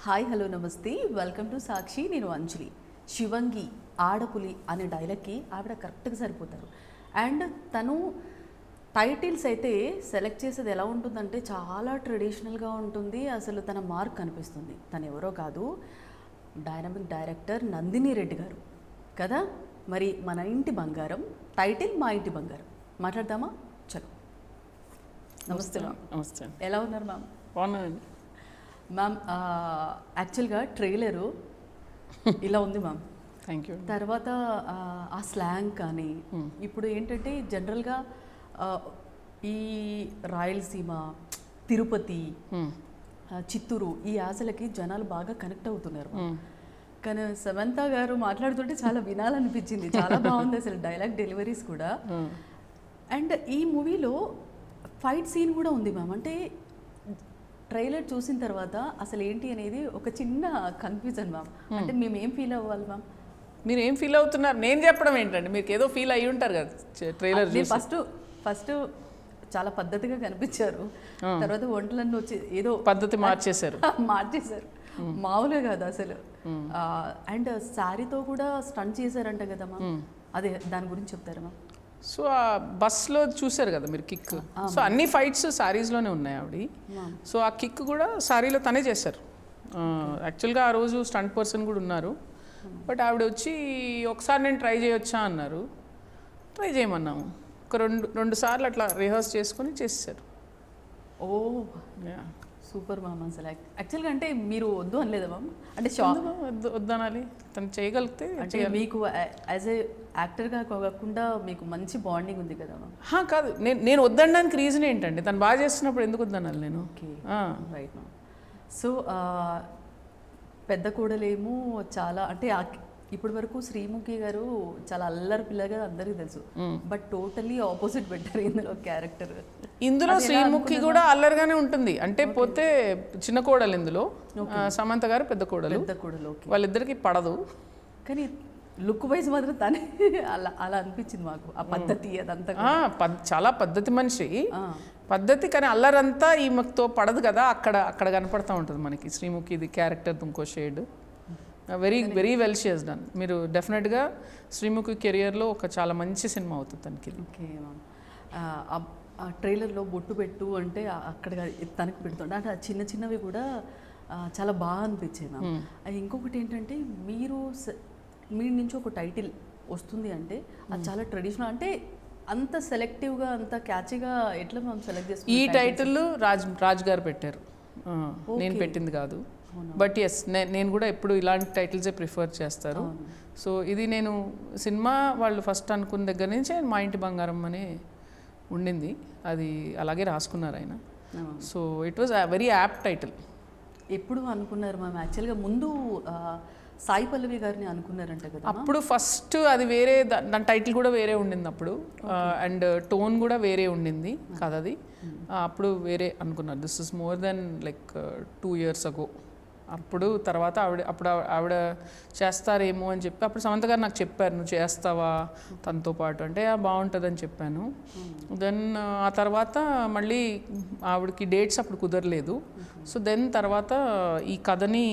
Hi hello నమస్తే welcome to సాక్షి. నేను అంజలి. శివంగి ఆడపులి అనే డైలాగ్కి ఆవిడ కరెక్ట్గా సరిపోతారు. అండ్ తను టైటిల్స్ అయితే సెలెక్ట్ చేసేది ఎలా ఉంటుందంటే చాలా ట్రెడిషనల్గా ఉంటుంది. అసలు తన మార్క్ కనిపిస్తుంది. తను ఎవరో కాదు, డైనమిక్ డైరెక్టర్ నందిని రెడ్డి గారు కదా. మరి మన ఇంటి బంగారం టైటిల్ మా ఇంటి బంగారం మాట్లాడదామా? చలో. నమస్తే మ్యామ్. నమస్తే. ఎలా ఉన్నారు మ్యామ్? బాగున్నానండి మ్యామ్. యాక్చువల్గా ట్రైలరు ఇలా ఉంది మ్యామ్. Thank you. తర్వాత ఆ స్లాంగ్ కానీ ఇప్పుడు ఏంటంటే జనరల్గా ఈ రాయలసీమ, తిరుపతి, చిత్తూరు ఈ యాసలకి జనాలు బాగా కనెక్ట్ అవుతున్నారు. కానీ సమంత గారు మాట్లాడుతుంటే చాలా వినాలనిపించింది. చాలా బాగుంది అసలు డైలాగ్ డెలివరీస్ కూడా. అండ్ ఈ మూవీలో ఫైట్ సీన్ కూడా ఉంది మ్యామ్. అంటే ట్రైలర్ చూసిన తర్వాత అసలు ఏంటి అనేది ఒక చిన్న కన్ఫ్యూజన్ మ్యామ్. అంటే మేము ఏం ఫీల్ అవ్వాలి మ్యామ్? మీరు ఏం ఫీల్ అవుతున్నారు? నేను చెప్పడం ఏంటండి, మీకు ఏదో ఫీల్ అయ్యి ఉంటారు కదా ట్రైలర్. ఫస్ట్ చాలా పద్ధతిగా కనిపించారు. తర్వాత ఒంట్లన్నీ వచ్చి ఏదో పద్ధతి మార్చేశారు. మామూలుగా కాదు అసలు. అండ్ శారీతో కూడా స్టంట్ చేశారంట కదా మ్యామ్. అదే దాని గురించి చెప్తారా మ్యామ్? సో ఆ బస్లో చూసారు కదా మీరు కిక్. సో అన్ని ఫైట్స్ సారీస్లోనే ఉన్నాయి ఆవిడ. సో ఆ కిక్ కూడా సారీలో తనే చేశారు. యాక్చువల్గా ఆ రోజు స్టంట్ పర్సన్ కూడా ఉన్నారు. బట్ ఆవిడ వచ్చి ఒకసారి నేను ట్రై చేయొచ్చా అన్నారు. ట్రై చేయమన్నాము. ఒక రెండు సార్లు అట్లా రిహర్స్ చేసుకొని చేసేసారు. ఓ సూపర్ మ్యామ్. అసలు యాక్చువల్గా అంటే మీరు వద్దు అనలేదా మ్యామ్? అంటే వద్దనాలి, తను చేయగలిగితే. అంటే మీకు యాజ్ ఏ యాక్టర్గా కాకుండా మీకు మంచి బాండింగ్ ఉంది కదా మ్యామ్? కాదు, నేను వద్దనడానికి రీజన్ ఏంటండి, తను బాగా చేస్తున్నప్పుడు ఎందుకు వద్దనాలి నేను? Okay, right ma'am. సో పెద్ద కూడలేమో చాలా అంటే ఇప్పటి వరకు శ్రీముఖి గారు చాలా అల్లరి పిల్లగా అందరికీ తెలుసు. బట్ టోటలీ ఆపోజిట్ పెట్టారు ఇందులో క్యారెక్టర్. ఇందులో శ్రీముఖి కూడా అల్లరిగానే ఉంటుంది. అంటే పోతే చిన్న కోడలు ఇందులో, సమంత గారు పెద్ద కోడలు. వాళ్ళిద్దరికి పడదు. కానీ లుక్ వైజ్ మాత్రం తనే అలా అనిపించింది మాకు. ఆ పద్ధతి అదంతా చాలా పద్ధతి మనిషి, పద్ధతి. కానీ అల్లరంతా ఈమెతో పడదు కదా, అక్కడ కనపడతా ఉంటుంది మనకి శ్రీముఖి. ఇది క్యారెక్టర్ ఇంకో shade. Very well she has done. మీరు డెఫినెట్గా శ్రీముఖి కెరియర్లో ఒక చాలా మంచి సినిమా అవుతుంది తనకి. Okay ma'am. ఆ ట్రైలర్లో బొట్టు పెట్టు అంటే అక్కడ తనకి పెడుతుండే అంటే చిన్న చిన్నవి కూడా చాలా బాగా అనిపించాయి మ్యామ్. ఇంకొకటి ఏంటంటే మీ నుంచి ఒక టైటిల్ వస్తుంది అంటే అది చాలా ట్రెడిషనల్. అంటే అంత సెలెక్టివ్గా అంత క్యాచీగా ఎట్లా మ్యామ్ సెలెక్ట్ చేసుకుంటారు? ఈ టైటిల్ రాజ్ గారు పెట్టారు, నేను పెట్టింది కాదు. బట్ ఎస్, నేను కూడా ఎప్పుడు ఇలాంటి టైటిల్సే ప్రిఫర్ చేస్తారు. సో ఇది నేను సినిమా వాళ్ళు ఫస్ట్ అనుకున్న దగ్గర నుంచి మా ఇంటి బంగారం అనే ఉండింది, అది అలాగే రాసుకున్నారు ఆయన. So it was very apt title. ఎప్పుడు అనుకున్నారు మ్యామ్? యాక్చువల్గా ముందు సాయి పల్లవి గారిని అనుకున్నారంట కదా. అప్పుడు ఫస్ట్ అది వేరే, దాని టైటిల్ కూడా వేరే ఉండింది అప్పుడు. అండ్ టోన్ కూడా వేరే ఉండింది కథది. అప్పుడు వేరే అనుకున్నారు. This is more than like 2 years ago. అప్పుడు తర్వాత ఆవిడ చేస్తారేమో అని చెప్పి అప్పుడు సమంత గారు నాకు చెప్పారు, నువ్వు చేస్తావా తనతో పాటు అంటే బాగుంటుందని చెప్పాను. దెన్ ఆ తర్వాత మళ్ళీ ఆవిడకి డేట్స్ అప్పుడు కుదరలేదు. సో దెన్ తర్వాత ఈ కథని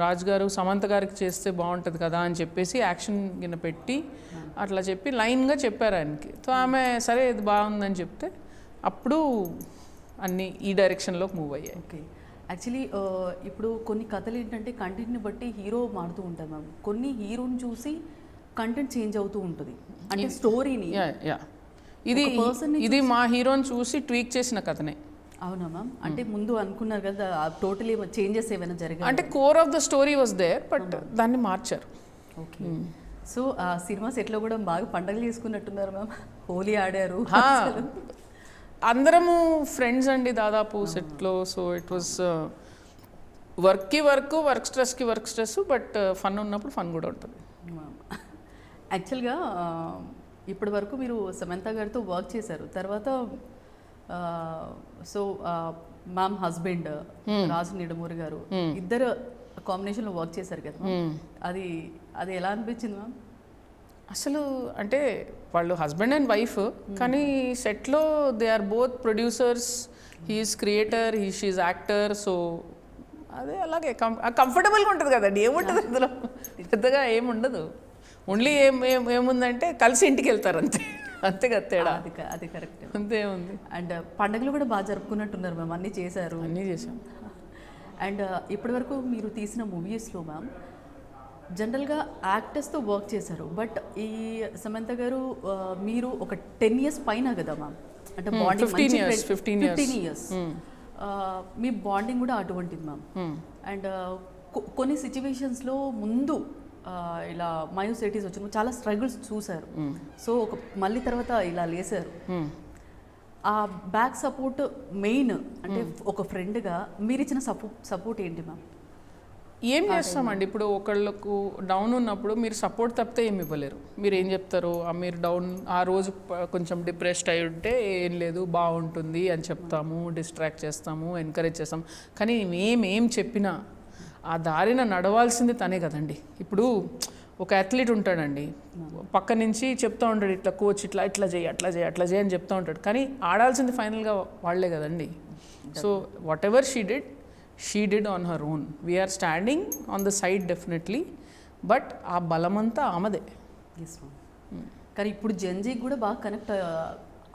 రాజు గారు సమంత గారికి చేస్తే బాగుంటుంది కదా అని చెప్పేసి యాక్షన్ కింద పెట్టి అట్లా చెప్పి లైన్గా చెప్పారు ఆయనకి. సో ఆమె సరే ఇది బాగుందని చెప్తే అప్పుడు అన్నీ ఈ డైరెక్షన్లోకి మూవ్ అయ్యాయి. ఓకే. యాక్చువల్లీ ఇప్పుడు కొన్ని కథలు ఏంటంటే కంటెంట్ని బట్టి హీరో మారుతూ ఉంటారు మ్యామ్. కొన్ని హీరోని చూసి కంటెంట్ చేంజ్ అవుతూ ఉంటుంది. అంటే స్టోరీని ఇది మా హీరోని చూసి ట్వీక్ చేసిన కథనే. అవునా మ్యామ్? అంటే ముందు అనుకున్నారు కదా టోటలీ చేంజెస్ ఏమైనా జరిగాయి? అంటే core of the story was there, but దాన్ని మార్చారు. ఓకే. సో ఆ సినిమా సెట్లో కూడా బాగా పండగలు చేసుకున్నట్టున్నారు మ్యామ్. హోలీ ఆడారు, అందరము ఫ్రెండ్స్ అండి దాదాపు సెట్లో. So it was work stress, but fun ఉన్నప్పుడు ఫన్ కూడా ఉంటుంది. యాక్చువల్గా ఇప్పటి వరకు మీరు సమంత గారితో వర్క్ చేశారు. తర్వాత సో మ్యామ్ హస్బెండ్ రాజు నిడమూరి గారు ఇద్దరు కాంబినేషన్లో వర్క్ చేశారు కదా. అది ఎలా అనిపించింది మ్యామ్? అసలు అంటే వాళ్ళు హస్బెండ్ అండ్ వైఫ్, కానీ సెట్లో they are both producers. He's creator, she's actor. So అదే అలాగే కంఫర్టబుల్గా ఉంటుంది కదండి, ఏముంటుంది అందులో పెద్దగా ఏముండదు. ఓన్లీ ఏముందంటే కలిసి ఇంటికి వెళ్తారు అంతే, అంతే కదా తేడా. అది కరెక్ట్, అంతే ఉంది. అండ్ పండుగలు కూడా బాగా జరుపుకున్నట్టున్నారు మ్యామ్, అన్నీ చేశారు. అన్నీ చేసాం. అండ్ ఇప్పటివరకు మీరు తీసిన మూవీస్లో మ్యామ్ జనరల్గా యాక్టర్స్తో వర్క్ చేశారు, బట్ ఈ సమంత గారు మీరు ఒక 10 years పైన కదా మ్యామ్, అంటే బాండింగ్ 15 years మీ బాండింగ్ కూడా అటువంటిది మ్యామ్. అండ్ కొన్ని సిచ్యువేషన్స్లో ముందు ఇలా మయోసైటిస్ వచ్చిన చాలా స్ట్రగుల్స్ చూశారు, సో మళ్ళీ తర్వాత ఇలా లేసారు. ఆ బ్యాక్ సపోర్ట్ మెయిన్ అంటే ఒక ఫ్రెండ్గా మీరు ఇచ్చిన సపోర్ట్ ఏంటి మ్యామ్? ఏం చేస్తామండి, ఇప్పుడు ఒకళ్ళకు డౌన్ ఉన్నప్పుడు మీరు సపోర్ట్ తప్పితే ఏమి ఇవ్వలేరు. మీరు ఏం చెప్తారు, మీరు డౌన్ ఆ రోజు కొంచెం డిప్రెస్డ్ అయి ఉంటే ఏం లేదు బాగుంటుంది అని చెప్తాము, డిస్ట్రాక్ట్ చేస్తాము, ఎంకరేజ్ చేస్తాము. కానీ ఏం చెప్పినా ఆ దారిన నడవాల్సింది తనే కదండి. ఇప్పుడు ఒక అథ్లీట్ ఉంటాడండి, పక్క నుంచి చెప్తూ ఉంటాడు ఇట్లా కోచ్ ఇట్లా చేయి అని చెప్తూ ఉంటాడు, కానీ ఆడాల్సింది ఫైనల్గా వాళ్ళే కదండి. So whatever she did on her own. We're standing on the side definitely, but ఆ బలమంతా ఆమెదే. కానీ ఇప్పుడు జెన్జీకి కూడా బాగా కనెక్ట్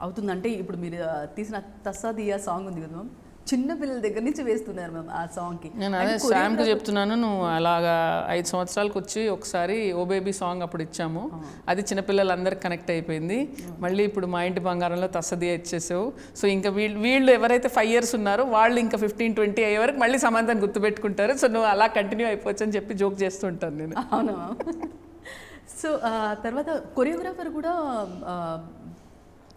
అవుతుంది. అంటే ఇప్పుడు మీరు తీసిన తస్సాదియా సాంగ్ ఉంది కదా మ్యామ్, చిన్న పిల్లల దగ్గర నుంచి వేస్తున్నారు మ్యామ్ ఆ సాంగ్కి. నేను అదే శామ్కి చెప్తున్నాను, నువ్వు అలాగా 5 సంవత్సరాలకు వచ్చి ఒకసారి ఓ బేబీ సాంగ్ అప్పుడు ఇచ్చాము, అది చిన్నపిల్లలందరికి కనెక్ట్ అయిపోయింది. మళ్ళీ ఇప్పుడు మా ఇంటి బంగారంలో తస్సదియా ఇచ్చేసావు. సో ఇంకా వీళ్ళు ఎవరైతే 5 years ఉన్నారో వాళ్ళు ఇంకా 15-20 అయ్యే వరకు మళ్ళీ సమంతని గుర్తుపెట్టుకుంటారు. సో నువ్వు అలా కంటిన్యూ అయిపోవచ్చు అని చెప్పి జోక్ చేస్తుంటాను నేను. అవునా మ్యామ్? సో తర్వాత కొరియోగ్రాఫర్ కూడా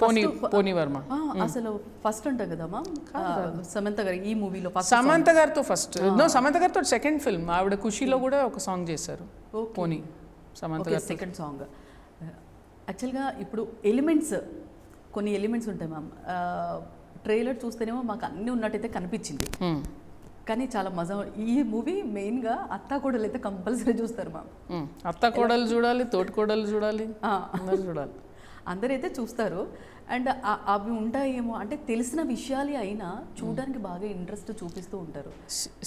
పోనీ వర్మ అసలు ఫస్ట్ ఉంటుంది కదా మ్యామ్ సమంత గారు ఈ మూవీలో. సమంత గారితో ఫస్ట్, సమంత గారితో సెకండ్ ఫిల్మ్ ఆవిడ ఖుషీలో కూడా ఒక సాంగ్ చేశారు పోనీ సమంత గారు సెకండ్ సాంగ్. యాక్చువల్గా ఇప్పుడు కొన్ని ఎలిమెంట్స్ ఉంటాయి మ్యామ్, ట్రైలర్ చూస్తేనేమో మాకు అన్నీ ఉన్నట్టయితే కనిపించింది, కానీ చాలా మజా. ఈ మూవీ మెయిన్గా అత్తాకోడలు అయితే కంపల్సరీ చూస్తారు మ్యామ్. అత్తాకోడలు చూడాలి, తోటికోడలు చూడాలి, చూడాలి, అందరైతే చూస్తారు. అండ్ అవి ఉంటాయేమో అంటే తెలిసిన విషయాలే అయినా చూడడానికి బాగా ఇంట్రెస్ట్ చూపిస్తూ ఉంటారు.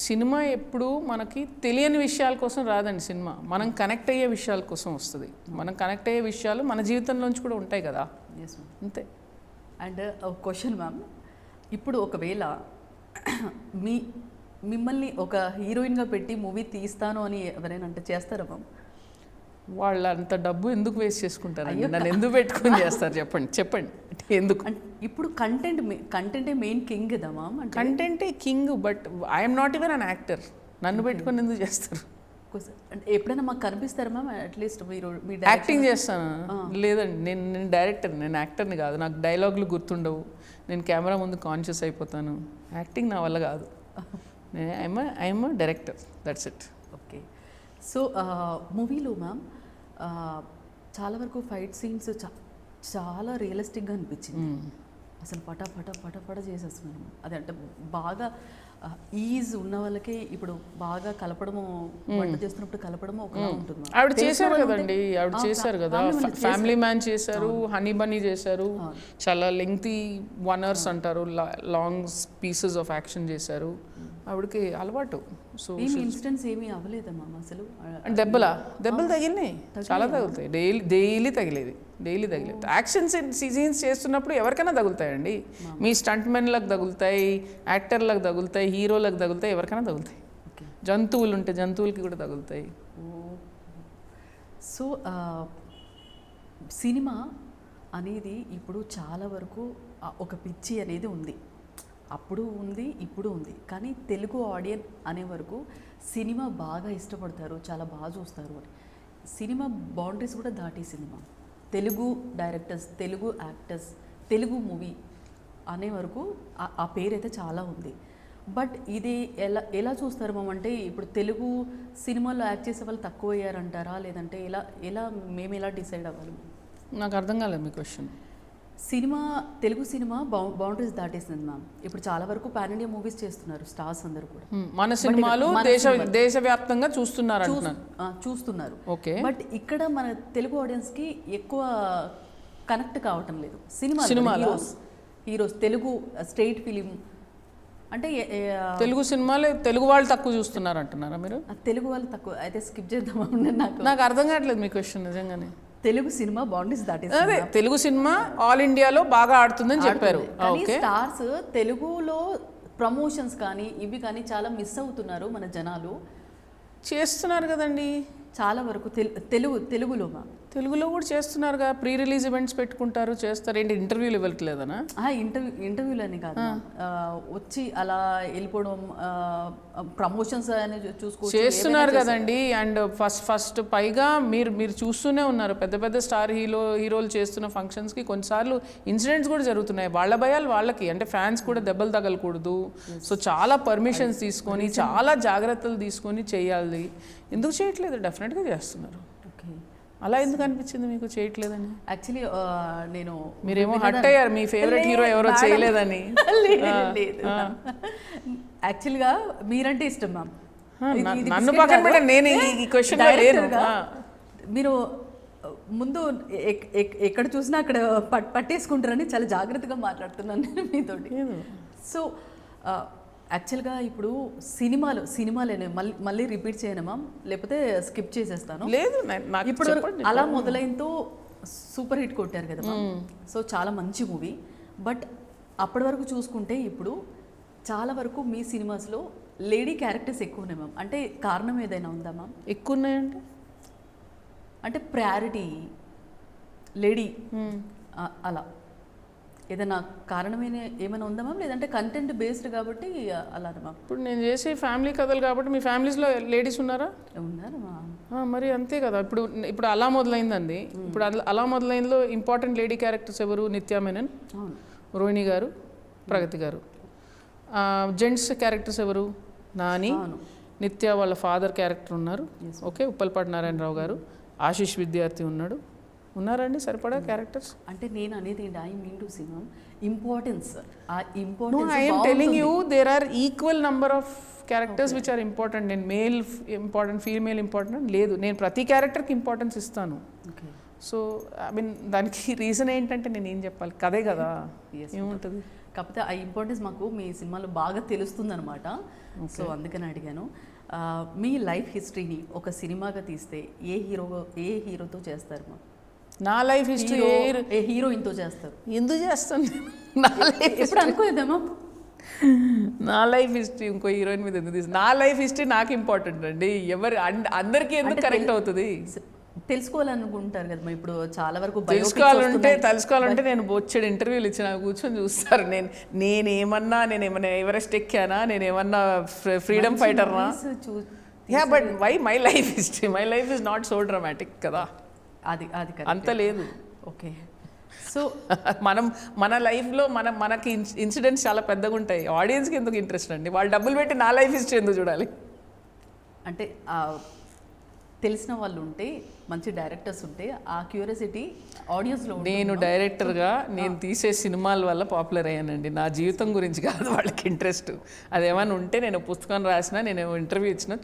సినిమా ఎప్పుడు మనకి తెలియని విషయాల కోసం రాదండి, సినిమా మనం కనెక్ట్ అయ్యే విషయాల కోసం వస్తుంది. మనం కనెక్ట్ అయ్యే విషయాలు మన జీవితంలోంచి కూడా ఉంటాయి కదా. ఎస్ మ్యామ్, అంతే. అండ్ ఒక క్వశ్చన్ మ్యామ్, ఇప్పుడు ఒకవేళ మిమ్మల్ని ఒక హీరోయిన్గా పెట్టి మూవీ తీస్తాను అని ఎవరైనా అంటే చేస్తారా మ్యామ్? వాళ్ళు అంత డబ్బు ఎందుకు వేస్ట్ చేసుకుంటారు, నన్ను ఎందుకు పెట్టుకొని చేస్తారు చెప్పండి ఎందుకు? ఇప్పుడు కంటెంటే మెయిన్ కింగ్ కదా మ్యామ్. కంటెంటే king, but I'm not even an actor, నన్ను పెట్టుకొని ఎందుకు చేస్తారు? అంటే ఎప్పుడైనా మాకు కనిపిస్తారా మ్యామ్? అట్లీస్ట్ మీరు యాక్టింగ్ చేస్తాను? లేదండి, నేను డైరెక్టర్, నేను యాక్టర్ని కాదు. నాకు డైలాగులు గుర్తుండవు, నేను కెమెరా ముందు కాన్షియస్ అయిపోతాను. యాక్టింగ్ నా వల్ల కాదు, I'm director, that's it. Okay. So మూవీలో మ్యామ్ చాలా వరకు ఫైట్ సీన్స్ చాలా రియలిస్టిక్గా అనిపించింది. అసలు పట చేసేస్తున్నాను. అదే అంటే బాగా ఈజ్ ఉన్న వాళ్ళకి ఇప్పుడు బాగా కలపడము, వంట చేస్తున్నప్పుడు కలపడము ఒకలా ఉంటుంది. ఆవిడ చేశారు కదండి, ఆవిడ చేశారు కదా, ఫ్యామిలీ మ్యాన్ చేశారు, హనీ బన్నీ చేశారు, చాలా లెంగ్తీ 1 hours అంటారు, లాంగ్ పీసెస్ ఆఫ్ యాక్షన్ చేశారు. ఆవిడకి అలవాటు. సో ఇన్సిడెంట్స్ ఏమీ అవ్వలేదా మ్యామ్ అసలు? దెబ్బలు తగిలినాయి, చాలా తగులుతాయి, డైలీ తగిలేది. యాక్షన్ సీన్స్ చేస్తున్నప్పుడు ఎవరికైనా తగులుతాయండి. మీ స్టంట్ మెన్లకు తగులుతాయి, యాక్టర్లకు తగులుతాయి, హీరోలకు తగులుతాయి, ఎవరికైనా తగులుతాయి. జంతువులు ఉంటే జంతువులకి కూడా తగులుతాయి. సో సినిమా అనేది ఇప్పుడు చాలా వరకు ఒక పిచ్చి అనేది ఉంది, అప్పుడు ఉంది, ఇప్పుడు ఉంది. కానీ తెలుగు ఆడియన్స్ అనే వరకు సినిమా బాగా ఇష్టపడతారు, చాలా బాగా చూస్తారు అని. సినిమా బౌండరీస్ కూడా దాటి cinema, Telugu directors, Telugu actors, Telugu movie అనే వరకు ఆ పేరైతే చాలా ఉంది. బట్ ఇది ఎలా చూస్తారు మ్యామ్? అంటే ఇప్పుడు తెలుగు సినిమాలో యాక్ట్ చేసే వాళ్ళు తక్కువ అయ్యారంటారా, లేదంటే మేము ఎలా డిసైడ్ అవ్వాలి? నాకు అర్థం కాలేదు మీ క్వశ్చన్. తెలుగు సినిమా బౌండరీస్ దాటేసింది మ్యామ్. ఇప్పుడు చాలా వరకు పాన్ ఇండియా మూవీస్ చేస్తున్నారు స్టార్స్ అందరూ కూడా. మన సినిమాలు దేశవ్యాప్తంగా చూస్తున్నారు. ఓకే. బట్ ఇక్కడ మన తెలుగు ఆడియన్స్ కి ఎక్కువ కనెక్ట్ కావటం లేదు. Cinema heroes Telugu state film అంటే తెలుగు సినిమాలు తెలుగు వాళ్ళు తక్కువ చూస్తున్నారు అంటున్నారా మీరు? తెలుగు వాళ్ళు తక్కువ అయితే స్కిప్ చేద్దామా నాకు అర్థం కావట్లేదు మీ క్వశ్చన్ నిజంగానే. తెలుగు సినిమా బాండీస్ దాటి అదే తెలుగు సినిమా ఆల్ ఇండియాలో బాగా ఆడుతుందని చెప్పారు. స్టార్స్ తెలుగులో ప్రమోషన్స్ కానీ ఇవి కానీ చాలా మిస్ అవుతున్నారు మన జనాలు. చేస్తున్నారు కదండి చాలా వరకు తెలుగులో తెలుగులో కూడా చేస్తున్నారుగా. ప్రీ రిలీజ్ ఈవెంట్స్ పెట్టుకుంటారు, చేస్తారు. ఏంటి ఇంటర్వ్యూలు ఇవ్వట్లేదనా? ఇంటర్వ్యూలు అని కాదు, వచ్చి అలా వెళ్ళిపోవడం, ప్రమోషన్స్ అనేది చూసుకోవచ్చు, చేస్తున్నారు కదండి. అండ్ ఫస్ట్ పైగా మీరు చూస్తూనే ఉన్నారు పెద్ద పెద్ద స్టార్ హీరోలు చేస్తున్న ఫంక్షన్స్కి కొన్నిసార్లు ఇన్సిడెంట్స్ కూడా జరుగుతున్నాయి. వాళ్ళ భయాలు వాళ్ళకి, అంటే ఫ్యాన్స్ కూడా దెబ్బలు తగలకూడదు. సో చాలా పర్మిషన్స్ తీసుకొని చాలా జాగ్రత్తలు తీసుకొని చేయాలి. ఎందుకు చేయట్లేదు? డెఫినెట్గా చేస్తున్నారు. అలా ఎందుకు అనిపించింది మీకు చేయట్లేదని? యాక్చువల్లీ నేను మీరేమో హట్ అయ్యారు మీ ఫేవరెట్ హీరో ఎవరో చేయలేదని. యాక్చువల్గా మీరంటే ఇష్టం మ్యామ్. నన్ను పక్కన పెట్టండి, నేను ఈ క్వశ్చన్ లేను. మీరు ముందు ఎక్కడ చూసినా అక్కడ పట్టేసుకుంటారని చాలా జాగ్రత్తగా మాట్లాడుతున్నాను నేను మీతోటి. సో యాక్చువల్గా ఇప్పుడు సినిమాలేనే మళ్ళీ రిపీట్ చేయను మ్యామ్, లేకపోతే స్కిప్ చేసేస్తాను. లేదు ఇప్పుడు అలా మొదలైనతో సూపర్ హిట్ కొట్టారు కదా మ్యామ్. సో చాలా మంచి మూవీ. బట్ అప్పటి వరకు చూసుకుంటే ఇప్పుడు చాలా వరకు మీ సినిమాస్లో లేడీ క్యారెక్టర్స్ ఎక్కువ ఉన్నాయి మ్యామ్. అంటే కారణం ఏదైనా ఉందా మ్యామ్? ఎక్కువ ఉన్నాయంటే అంటే ప్రయారిటీ లేడీ అలా ఏదైనా కారణమైన ఏమైనా ఉందా మ్యామ్? లేదంటే కంటెంట్ బేస్డ్ కాబట్టి అలా మ్యామ్? ఇప్పుడు నేను చేసే ఫ్యామిలీ కథలు కాబట్టి మీ ఫ్యామిలీస్లో లేడీస్ ఉన్నారా? ఉన్నారు మ్యామ్. మరి అంతే కదా. ఇప్పుడు అలా మొదలైందండి. ఇప్పుడు అలా మొదలైందో ఇంపార్టెంట్ లేడీ క్యారెక్టర్స్ ఎవరు? నిత్యా మేనన్, రోహిణి గారు, ప్రగతి గారు. జెంట్స్ క్యారెక్టర్స్ ఎవరు? నాని, నిత్య వాళ్ళ ఫాదర్ క్యారెక్టర్ ఉన్నారు. ఓకే, ఉప్పల్పాటి నారాయణరావు గారు, ఆశీష్ విద్యార్థి ఉన్నారండి సరిపడా క్యారెక్టర్స్. అంటే నేను అనేది ఏంటి, I mean to say ma'am importance. I am telling you there are equal number of characters which are important. నేను మేల్ ఇంపార్టెంట్, ఫీమేల్ ఇంపార్టెంట్ లేదు. నేను ప్రతి క్యారెక్టర్కి ఇంపార్టెన్స్ ఇస్తాను. సో ఐ మీన్ దానికి రీజన్ ఏంటంటే నేను ఏం చెప్పాలి, కదే కదా, ఏముంటుంది. కాకపోతే ఆ ఇంపార్టెన్స్ మాకు మీ సినిమాలో బాగా తెలుస్తుంది అనమాట. సో అందుకని అడిగాను. మీ లైఫ్ హిస్టరీని ఒక సినిమాగా తీస్తే ఏ హీరోతో చేస్తారు మా? నా లైఫ్ హిస్టరీ ఏ హీరోయిన్తో చేస్తారు? ఎందుకు చేస్తాను? నా లైఫ్ ఎప్పుడు అనుకోలేదేమా? నా లైఫ్ హిస్టరీ ఇంకో హీరోయిన్ మీద ఎందుకు తీసు? నా లైఫ్ హిస్టరీ నాకు ఇంపార్టెంట్ అండి. అందరికీ ఎందుకు కరెక్ట్ అవుతుంది? తెలుసుకోవాలనుకుంటారు కదా ఇప్పుడు చాలా వరకు. తెలుసుకోవాలంటే నేను బొచ్చెడు ఇంటర్వ్యూలు ఇచ్చిన కూర్చొని చూస్తారు. నేనేమన్నా ఎవరెస్ట్ ఎక్కానా, నేనేమన్నా ఫ్రీడమ్ ఫైటర్నా? Yeah, but why my life history? My life is not so dramatic కదా. అది అంత లేదు. ఓకే. సో మన లైఫ్లో మనకి ఇన్సిడెంట్స్ చాలా పెద్దగా ఉంటాయి. ఆడియన్స్కి ఎందుకు ఇంట్రెస్ట్ అండి? వాళ్ళు డబ్బులు పెట్టి నా లైఫ్ హిస్టరీ ఎందుకు చూడాలి? అంటే తెలిసిన వాళ్ళు ఉంటే, మంచి డైరెక్టర్స్ ఉంటే ఆ క్యూరియాసిటీ ఆడియన్స్లో. నేను డైరెక్టర్గా నేను తీసే సినిమాల వల్ల పాపులర్ అయ్యానండి. నా జీవితం గురించి కాదు వాళ్ళకి ఇంట్రెస్ట్. అదేమైనా ఉంటే నేను పుస్తకం రాసినా, నేను ఇంటర్వ్యూ ఇచ్చినా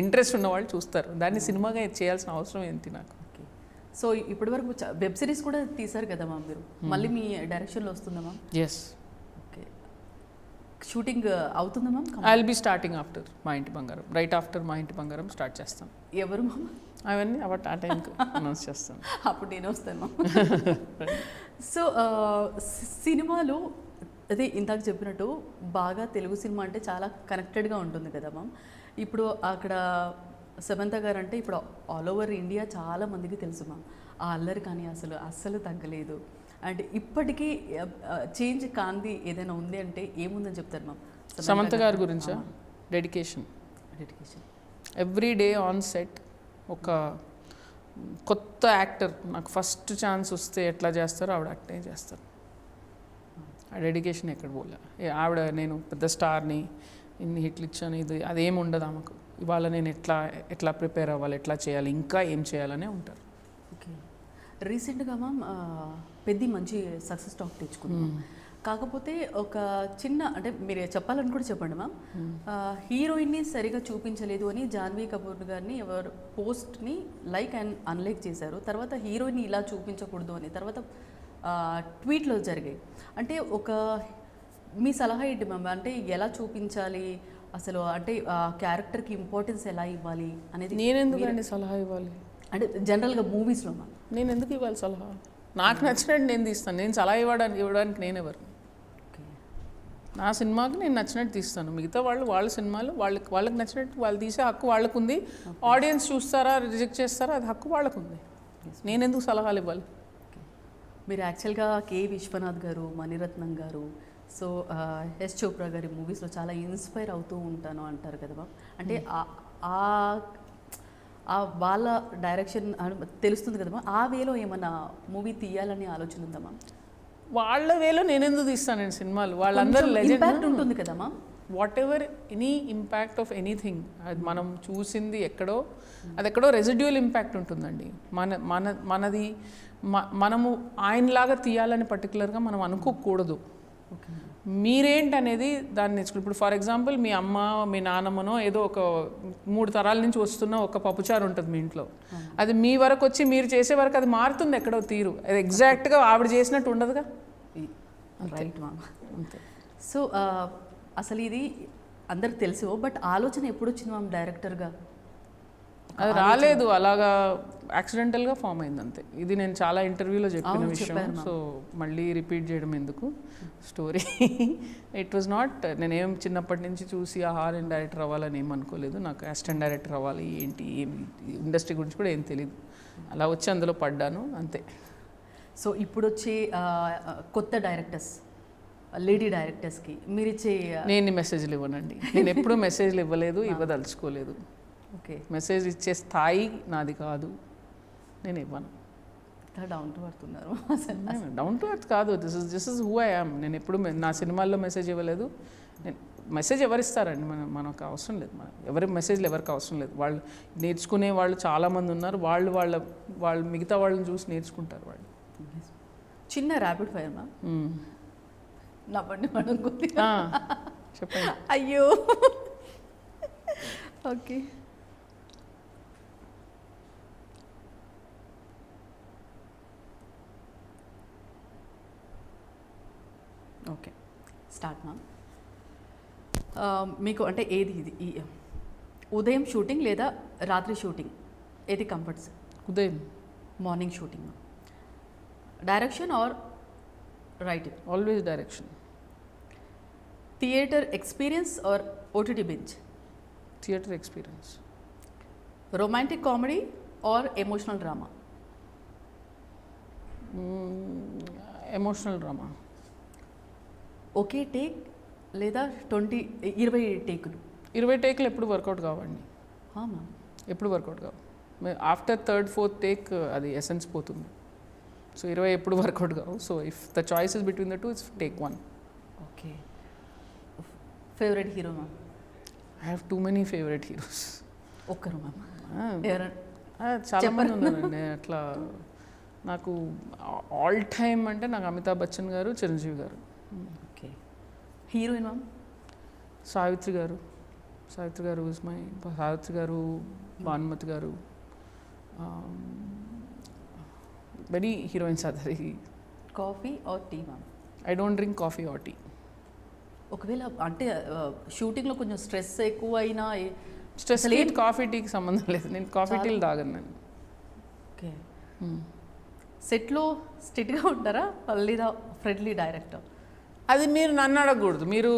ఇంట్రెస్ట్ ఉన్న వాళ్ళు చూస్తారు. దాన్ని సినిమాగా చేయాల్సిన అవసరం ఏంటి నాకు? సో ఇప్పటి వరకు వెబ్ సిరీస్ కూడా తీశారు కదా మ్యామ్ మీరు, మళ్ళీ మీ డైరెక్షన్లో వస్తుందా మ్యామ్? ఎస్. ఓకే. షూటింగ్ అవుతుందా ma'am? I will be starting after మా ఇంటి బంగారం. రైట్ ఆఫ్టర్ మా ఇంటి బంగారం స్టార్ట్ చేస్తాం. ఎవరు మ్యామ్? అవన్నీ ఆ టైంకి అనౌన్స్ చేస్తాను. అప్పుడు నేను వస్తాను మ్యామ్. సో సినిమాలు అదే ఇందాక చెప్పినట్టు బాగా తెలుగు సినిమా అంటే చాలా కనెక్టెడ్గా ఉంటుంది కదా మ్యామ్. ఇప్పుడు అక్కడ సమంత గారు అంటే ఇప్పుడు ఆల్ ఓవర్ ఇండియా చాలా మందికి తెలుసు మ్యామ్. ఆ అల్లరి కానీ అస్సలు తగ్గలేదు. అండ్ ఇప్పటికీ చేంజ్ కాంది ఏదైనా ఉంది అంటే ఏముందని చెప్తారు మ్యామ్? సమంత గారి గురించా? Dedication. Every day on set ఒక కొత్త యాక్టర్ నాకు ఫస్ట్ ఛాన్స్ వస్తే ఎట్లా చేస్తారో ఆవిడ అట్టే చేస్తారు. ఆ డెడికేషన్ ఎక్కడ పోలే. ఆవిడ నేను పెద్ద స్టార్ని, ఇన్ని హిట్లు ఇచ్చాను, ఇది అదేమి ఉండదు ఆమెకు. ఇవాళ నేను ఎట్లా ప్రిపేర్ అవ్వాలి, ఎట్లా చేయాలి, ఇంకా ఏం చేయాలనే ఉంటారు. ఓకే. రీసెంట్గా మ్యామ్ పెద్ద మంచి సక్సెస్ టాక్ తెచ్చుకున్నాం. కాకపోతే ఒక చిన్న, అంటే మీరు చెప్పాలని కూడా చెప్పండి మ్యామ్. హీరోయిన్ని సరిగా చూపించలేదు అని జాన్వీ కపూర్ గారిని ఎవరు పోస్ట్ని లైక్ అండ్ అన్లైక్ చేశారు. తర్వాత హీరోయిన్ని ఇలా చూపించకూడదు అని తర్వాత ట్వీట్లో జరిగాయి. అంటే ఒక మీ సలహా ఏంటి మ్యామ్? అంటే ఎలా చూపించాలి అసలు, అంటే ఆ క్యారెక్టర్కి ఇంపార్టెన్స్ ఎలా ఇవ్వాలి అనేది నేను ఎందుకండి సలహా ఇవ్వాలి? అంటే జనరల్గా మూవీస్లో మ్యామ్. నేను ఎందుకు ఇవ్వాలి సలహా? నాకు నచ్చినట్టు నేను తీస్తాను. నేను సలహా ఇవ్వడానికి నేను ఎవరు? నా సినిమాకి నేను నచ్చినట్టు తీస్తాను. మిగతా వాళ్ళ సినిమాలు వాళ్ళకి నచ్చినట్టు వాళ్ళు తీసే హక్కు వాళ్ళకు ఉంది. ఆడియన్స్ చూస్తారా, రిజెక్ట్ చేస్తారా, అది హక్కు వాళ్ళకు ఉంది. నేను ఎందుకు సలహాలు ఇవ్వాలి? మీరు యాక్చువల్గా కే విశ్వనాథ్ గారు, మణిరత్నం గారు, సో ఎస్ చోప్రా గారి మూవీస్లో చాలా ఇన్స్పైర్ అవుతూ ఉంటాను అంటారు కదా మ్యామ్. అంటే వాళ్ళ డైరెక్షన్ తెలుస్తుంది కదా మ్యామ్. ఆ వేలో ఏమన్నా మూవీ తీయాలని ఆలోచన ఉందా మ్యామ్? వాళ్ళ వేలో నేను ఎందుకు తీస్తానండి సినిమాలు? వాళ్ళందరూ ఇంపాక్ట్ ఉంటుంది కదా ma'am. What ever any impact of anything, అది మనం చూసింది ఎక్కడో అది ఎక్కడో రెసిడ్యూల్ ఇంపాక్ట్ ఉంటుందండి. మనది మనము ఆయనలాగా తీయాలని పర్టికులర్గా మనం అనుకోకూడదు. మీరేంటనేది దాన్ని నేర్చుకుని, ఇప్పుడు ఫర్ ఎగ్జాంపుల్ మీ అమ్మ మీ నాన్నమ్మనో ఏదో ఒక 3 తరాల నుంచి వస్తున్న ఒక పప్పుచారు ఉంటుంది మీ ఇంట్లో, అది మీ వరకు వచ్చి మీరు చేసే వరకు అది మారుతుంది ఎక్కడో తీరు. అది ఎగ్జాక్ట్గా ఆవిడ చేసినట్టు ఉండదుగా. Right ma'am. అంతే. సో అసలు ఇది అందరికి తెలుసు, బట్ ఆలోచన ఎప్పుడు వచ్చింది మ్యామ్ డైరెక్టర్గా? అది రాలేదు, అలాగా యాక్సిడెంటల్గా ఫామ్ అయింది అంతే. ఇది నేను చాలా ఇంటర్వ్యూలో చెప్పిన విషయం, సో మళ్ళీ రిపీట్ చేయడం ఎందుకు స్టోరీ. ఇట్ వాజ్ నాట్, నేనేం చిన్నప్పటి నుంచి చూసి నేను డైరెక్టర్ అవ్వాలని ఏం అనుకోలేదు. నాకు అసిస్టెంట్ డైరెక్టర్ అవ్వాలి ఏంటి, ఇండస్ట్రీ గురించి కూడా ఏం తెలియదు. అలా వచ్చి అందులో పడ్డాను అంతే. సో ఇప్పుడు వచ్చే కొత్త డైరెక్టర్స్, లేడీ డైరెక్టర్స్కి మీరు ఇచ్చే నేను మెసేజ్లు ఇవ్వనండి. నేను ఎప్పుడూ మెసేజ్లు ఇవ్వలేదు, ఇవ్వదలుచుకోలేదు. ఓకే. మెసేజ్ ఇచ్చే స్థాయి నాది కాదు, నేను ఇవ్వను. డౌన్ టు ఎర్త్ ఉన్నారు. డౌన్ టు ఎర్త్ కాదు, this is who I am. నేను ఎప్పుడు నా సినిమాల్లో మెసేజ్ ఇవ్వలేదు. నేను మెసేజ్ ఎవరిస్తారండి? మనకు అవసరం లేదు. ఎవరి మెసేజ్లు ఎవరికి అవసరం లేదు. వాళ్ళు నేర్చుకునే వాళ్ళు చాలామంది ఉన్నారు. వాళ్ళు మిగతా వాళ్ళని చూసి నేర్చుకుంటారు వాళ్ళు. చిన్న ర్యాపిడ్ ఫైర్ మ్యామ్. నవ్వండి మేడం కొద్దిగా. చెప్పండి. అయ్యో ఓకే. Okay, start ma'am. మీకు అంటే ఏది ఇది ఉదయం షూటింగ్ లేదా రాత్రి షూటింగ్, ఏది కంఫర్ట్స్? ఉదయం. Morning shooting. Direction or writing? Always direction. Theatre experience or OTT binge? Theatre experience. Romantic comedy or emotional drama? Emotional drama. ఒకే టేక్ లేదా 20 టేకులు? 20 టేకులు ఎప్పుడు వర్కౌట్ కావండి. మ్యామ్ ఎప్పుడు వర్కౌట్ కావు. ఆఫ్టర్ 3rd 4th టేక్ అది essence పోతుంది. So 20 ఎప్పుడు work out కావు. So if the choice is between the two, it's take 1. Okay. Favourite hero ma'am? I have too many favourite heroes. ఒక్కరు మ్యామ్? చాలామంది ఉన్నారండి అట్లా. నాకు ఆల్ టైమ్ అంటే నాకు అమితాబ్ బచ్చన్ గారు, చిరంజీవి గారు. ఓకే. Heroine ma'am? సావిత్రి గారు. సావిత్రి గారు, భానుమతి గారు. Very heroines are there. Coffee or tea ma'am? I don't drink coffee or tea. ఒకవేళ అంటే షూటింగ్లో కొంచెం స్ట్రెస్ ఎక్కువ అయినా, స్ట్రెస్ లేదు, కాఫీ టీకి సంబంధం లేదు. నేను కాఫీ టీలు తాగను నేను. ఓకే. సెట్లో స్ట్రిక్ట్గా ఉంటారా లేదా ఫ్రెండ్లీ డైరెక్టర్? అది మీరు నన్ను అడగకూడదు. మీరు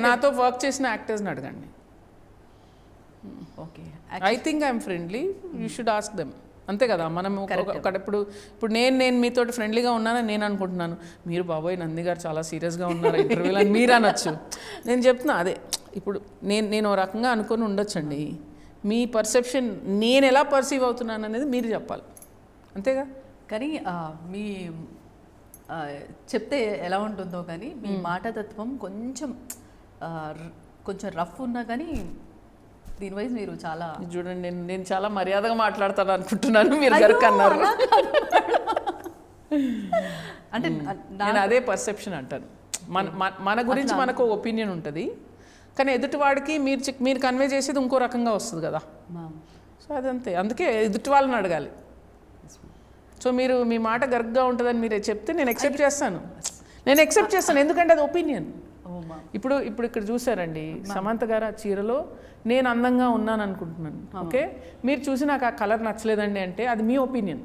నాతో వర్క్ చేసిన యాక్టర్స్ని అడగండి. Okay. I think I'm friendly, you should ask them. అంతే కదా. మనం ఇప్పుడు నేను మీతో ఫ్రెండ్లీగా ఉన్నానని నేను అనుకుంటున్నాను. మీరు బాబోయ్ నంది గారు చాలా సీరియస్గా ఉన్నారు ఇంటర్వ్యూలో అని మీరు అనొచ్చు. నేను చెప్తున్నా అదే. ఇప్పుడు నేను ఓ రకంగా అనుకొని ఉండొచ్చండి. మీ పర్సెప్షన్ నేను ఎలా పర్సీవ్ అవుతున్నాను అనేది మీరు చెప్పాలి, అంతేగా. కానీ మీ చెప్తే ఎలా ఉంటుందో కానీ మీ మాటతత్వం కొంచెం రఫ్ ఉన్నా కానీ దీని వైజ్ మీరు చాలా చూడండి. నేను చాలా మర్యాదగా మాట్లాడతాను అనుకుంటున్నాను, మీరు గర్క్ అన్నారు. అంటే నేను అదే పర్సెప్షన్ అంటాను. మన గురించి మనకు ఒపీనియన్ ఉంటుంది, కానీ ఎదుటివాడికి మీరు కన్వే చేసేది ఇంకో రకంగా వస్తుంది కదా. సో అదంతే. అందుకే ఎదుటి వాళ్ళని అడగాలి. సో మీరు మీ మాట గర్క్గా ఉంటుందని మీరు చెప్తే నేను యాక్సెప్ట్ చేస్తాను. నేను ఎక్సెప్ట్ చేస్తాను, ఎందుకంటే అది ఒపీనియన్. ఓ మా ఇప్పుడు ఇక్కడ చూసారండి, సమంత గారు ఆ చీరలో నేను అందంగా ఉన్నాను అనుకుంటున్నాను, ఓకే, మీరు చూసి నాకు ఆ కలర్ నచ్చలేదండి అంటే అది మీ ఒపీనియన్.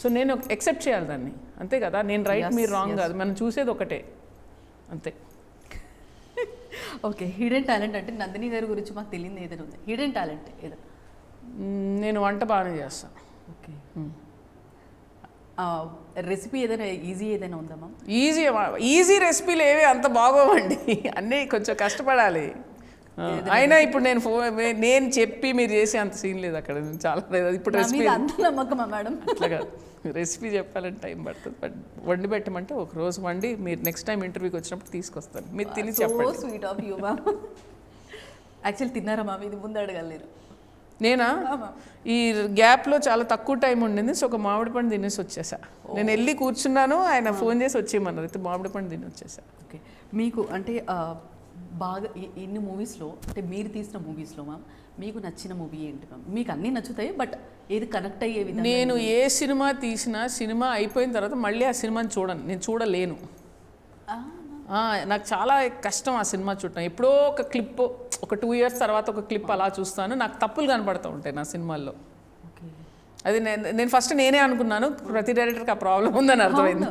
సో నేను ఎక్సెప్ట్ చేయాలి దాన్ని, అంతే కదా. నేను రైట్, మీరు రాంగ్ కాదు, మనం చూసేది ఒకటే, అంతే. ఓకే, హిడెన్ టాలెంట్ అంటే నందిని గారి గురించి మాకు తెలియదు ఏదైనా ఉంది, హిడెన్ టాలెంట్ ఏదో? నేను వంట బాగానే చేస్తాను. ఓకే, రెసిపీ ఏదైనా ఈజీ ఏదైనా ఉందా మ్యామ్? ఈజీ రెసిపీలు ఏవి అంత బాగోవండి, అన్నీ కొంచెం కష్టపడాలి. అయినా ఇప్పుడు నేను చెప్పి మీరు చేసే అంత సీన్ లేదు అక్కడ, చాలా లేదు ఇప్పుడు రెసిపీ. అంత నమ్మకమా మేడం? అట్లా కాదు, రెసిపీ చెప్పాలంటే టైం పడుతుంది, బట్ వండి పెట్టమంటే ఒక రోజు వండి మీరు నెక్స్ట్ టైం ఇంటర్వ్యూకి వచ్చినప్పుడు తీసుకొస్తాను, మీరు తిని చెప్పండి. So sweet of you ma'am. Actual తిన్నారా మ్యామ్? ఇది ముందు అడగలేరు. నేనా ఈ గ్యాప్లో చాలా తక్కువ టైం ఉండింది, సో ఒక మామిడి పండు తినేసి వచ్చేసా. నేను వెళ్ళి కూర్చున్నాను, ఆయన ఫోన్ చేసి వచ్చేయమన్నారు, అయితే మామిడి పండు తిని వచ్చేసా. ఓకే, మీకు అంటే బాగా ఎన్ని మూవీస్లో, అంటే మీరు తీసిన మూవీస్లో మ్యామ్ మీకు నచ్చిన మూవీ ఏంటి మ్యామ్? మీకు అన్నీ నచ్చుతాయి, బట్ ఏది కనెక్ట్ అయ్యే విధంగా? నేను ఏ సినిమా తీసినా సినిమా అయిపోయిన తర్వాత మళ్ళీ ఆ సినిమాని నేను చూడలేను. నాకు చాలా కష్టం ఆ సినిమా చూడటం. ఎప్పుడో ఒక క్లిప్, ఒక 2 years తర్వాత ఒక క్లిప్ అలా చూస్తాను, నాకు తప్పులు కనపడుతూ ఉంటాయి నా సినిమాల్లో. అది నేను ఫస్ట్ నేనే అనుకున్నాను, ప్రతి డైరెక్టర్కి ఆ ప్రాబ్లం ఉందని అర్థమైంది.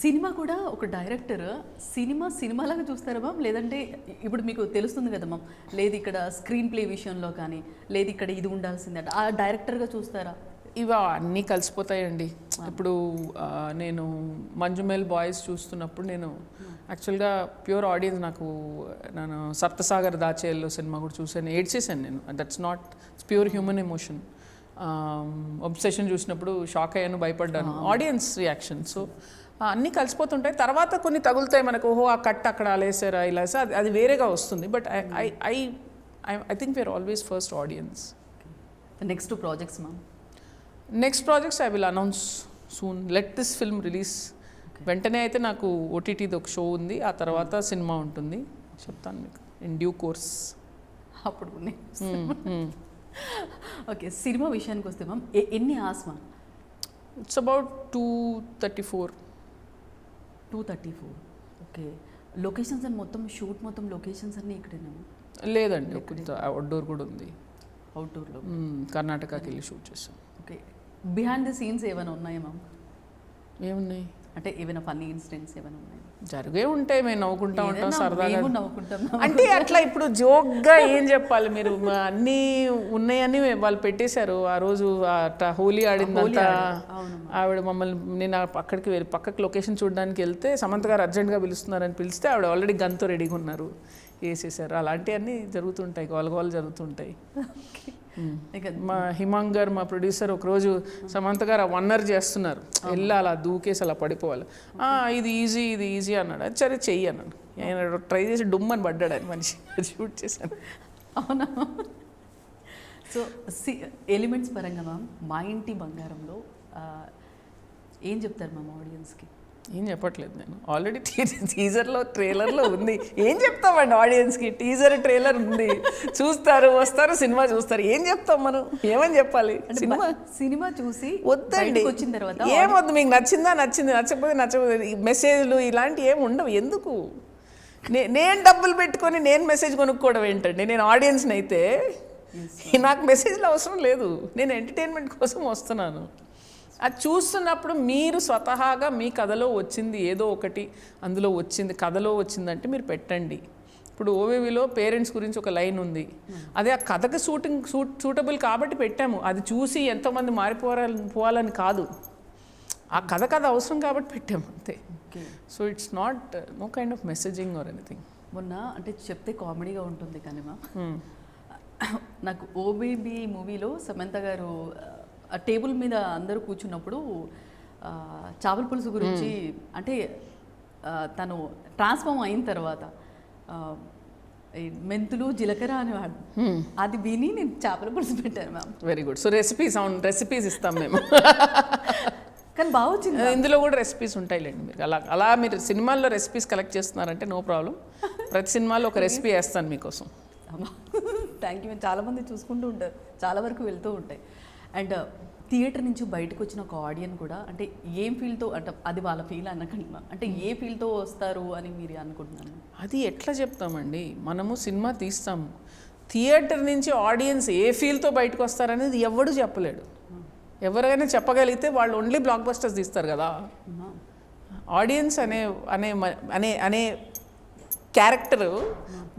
సినిమా కూడా ఒక డైరెక్టర్ సినిమాలాగా చూస్తారా మ్యామ్? లేదంటే ఇప్పుడు మీకు తెలుస్తుంది కదా మ్యామ్, లేదు ఇక్కడ స్క్రీన్ ప్లే విషయంలో కానీ, లేదు ఇక్కడ ఇది ఉండాల్సిందే ఆ డైరెక్టర్గా చూస్తారా? ఇవా అన్నీ కలిసిపోతాయండి. ఇప్పుడు నేను మంజుమేల్ బాయ్స్ చూస్తున్నప్పుడు నేను యాక్చువల్గా ప్యూర్ ఆడియన్స్, నేను సప్తసాగర్ దాచేల్లో సినిమా కూడా చూసాను, ఏడ్చేసాను నేను. That's not pure human emotion. Obsession చూసినప్పుడు షాక్ అయ్యాను, భయపడ్డాను, ఆడియన్స్ రియాక్షన్. సో అన్నీ కలిసిపోతుంటాయి, తర్వాత కొన్ని తగులుతాయి మనకు, ఓహో ఆ కట్ అక్కడ అలేసారా ఇలా, అది వేరేగా వస్తుంది. But I think we're always first audience. Next projects ma'am? Next projects I will announce soon. Let this film release. వెంటనే అయితే నాకు ఓటీటీది ఒక షో ఉంది, ఆ తర్వాత సినిమా ఉంటుంది, చెప్తాను మీకు ఇన్ డ్యూ కోర్స్. అప్పుడు ఓకే, సినిమా విషయానికి వస్తే మ్యామ్ ఎన్ని hours ma'am? It's about 234. Okay, locations అని మొత్తం షూట్ మొత్తం లొకేషన్స్ అన్నీ ఇక్కడేనా? లేదండి, కొంత అవుట్డోర్ కూడా ఉంది. అవుట్డోర్లో కర్ణాటకకి వెళ్ళి షూట్ చేసాం. ఓకే, బిహైండ్ ది సీన్స్ ఏమైనా ఉన్నాయా మ్యామ్? ఏమున్నాయి అంటే ఏమైనా ఫన్నీ ఇన్సిడెంట్స్ ఏమైనా ఉన్నాయి? జరిగే ఉంటాయి, మేము నవ్వుకుంటా ఉంటాం సరదాగా. నవ్వుకుంటాం అంటే అట్లా ఇప్పుడు జోక్గా ఏం చెప్పాలి, మీరు అన్నీ ఉన్నాయని వాళ్ళు పెట్టేశారు. ఆ రోజు హోలీ ఆడిందంతా ఆవిడ మమ్మల్ని, నేను అక్కడికి వెళ్ళి పక్కకి లొకేషన్ చూడడానికి వెళ్తే సమంత గారు అర్జెంట్గా పిలుస్తున్నారని పిలిస్తే ఆవిడ ఆల్రెడీ గన్తో రెడీగా ఉన్నారు, వేసేసారు. అలాంటివన్నీ జరుగుతుంటాయి, గోలగోలు జరుగుతుంటాయి. మా హిమాంగ్ గారు, మా ప్రొడ్యూసర్, ఒకరోజు సమంత గారు 1 hour చేస్తున్నారు, వెళ్ళి అలా దూకేసి అలా పడిపోవాలి, ఇది ఈజీ అన్నాడు. అది సరే చెయ్యి అన్నాడు, ఆయన ట్రై చేసి డుమ్మని పడ్డాడు అని మనిషి, షూట్ చేశాను. అవునా? సో ఎలిమెంట్స్ పరంగా మ్యామ్ మా ఇంటి బంగారంలో ఏం చెప్తారు మ్యామ్ ఆడియన్స్కి? ఏం చెప్పట్లేదు, నేను ఆల్రెడీ టీజర్లో ట్రైలర్లో ఉంది. ఏం చెప్తామండి ఆడియన్స్కి? టీజర్ ట్రైలర్ ఉంది, చూస్తారు, వస్తారు, సినిమా చూస్తారు, ఏం చెప్తాం మనం? ఏమని చెప్పాలి? సినిమా చూసి వద్దండి, వచ్చిన తర్వాత ఏమొద్దు, మీకు నచ్చింది, నచ్చకపోతే మెసేజ్లు ఇలాంటివి ఏమి ఉండవు. ఎందుకు నేను డబ్బులు పెట్టుకొని నేను మెసేజ్ కొనుక్కోవడం ఏంటండి? నేను ఆడియన్స్ని అయితే నాకు మెసేజ్లు అవసరం లేదు, నేను ఎంటర్టైన్మెంట్ కోసం వస్తున్నాను. అది చూస్తున్నప్పుడు మీరు స్వతహాగా మీ కథలో వచ్చింది ఏదో ఒకటి, అందులో వచ్చింది, కథలో వచ్చిందంటే మీరు పెట్టండి. ఇప్పుడు ఓవేవిలో పేరెంట్స్ గురించి ఒక లైన్ ఉంది, అదే ఆ కథకి సూటబుల్ కాబట్టి పెట్టాము. అది చూసి ఎంతోమంది పోవాలని కాదు, ఆ కథ అవసరం కాబట్టి పెట్టాము, అంతే. So it's not no kind of messaging or anything. మొన్న అంటే చెప్తే కామెడీగా ఉంటుంది కానీ నాకు ఓబేబీ మూవీలో సమంత గారు ఆ టేబుల్ మీద అందరూ కూర్చున్నప్పుడు చేపల పులుసు గురించి, అంటే తను ట్రాన్స్ఫార్మ్ అయిన తర్వాత మెంతులు జీలకర్ర అనేవాడు, అది విని నేను చేపల పులుసు పెట్టాను ma'am. Very good. So recipes ఇస్తాం మేము. కానీ బాగా వచ్చింది. ఇందులో కూడా రెసిపీస్ ఉంటాయిలేండి. మీరు అలా మీరు సినిమాల్లో రెసిపీస్ కలెక్ట్ చేస్తున్నారంటే నో ప్రాబ్లం, ప్రతి సినిమాలో ఒక రెసిపీ వేస్తాను మీకోసం. Thank you. చాలామంది చూసుకుంటూ ఉంటారు, చాలా వరకు వెళ్తూ ఉంటాయి. అండ్ థియేటర్ నుంచి బయటకు వచ్చిన ఒక ఆడియన్స్ కూడా అంటే ఏం ఫీల్తో అంటే అది వాళ్ళ ఫీల్ అనకండి అంటే ఏ ఫీల్తో వస్తారు అని మీరు అనుకుంటున్నాను? అది ఎట్లా చెప్తామండి, మనము సినిమా తీస్తాము, థియేటర్ నుంచి ఆడియన్స్ ఏ ఫీల్తో బయటకు వస్తారనేది ఎవడు చెప్పలేడు. ఎవరైనా చెప్పగలిగితే వాళ్ళు ఓన్లీ బ్లాక్ బస్టర్స్ తీస్తారు కదా. ఆడియన్స్ అనే అనే అనే అనే క్యారెక్టరు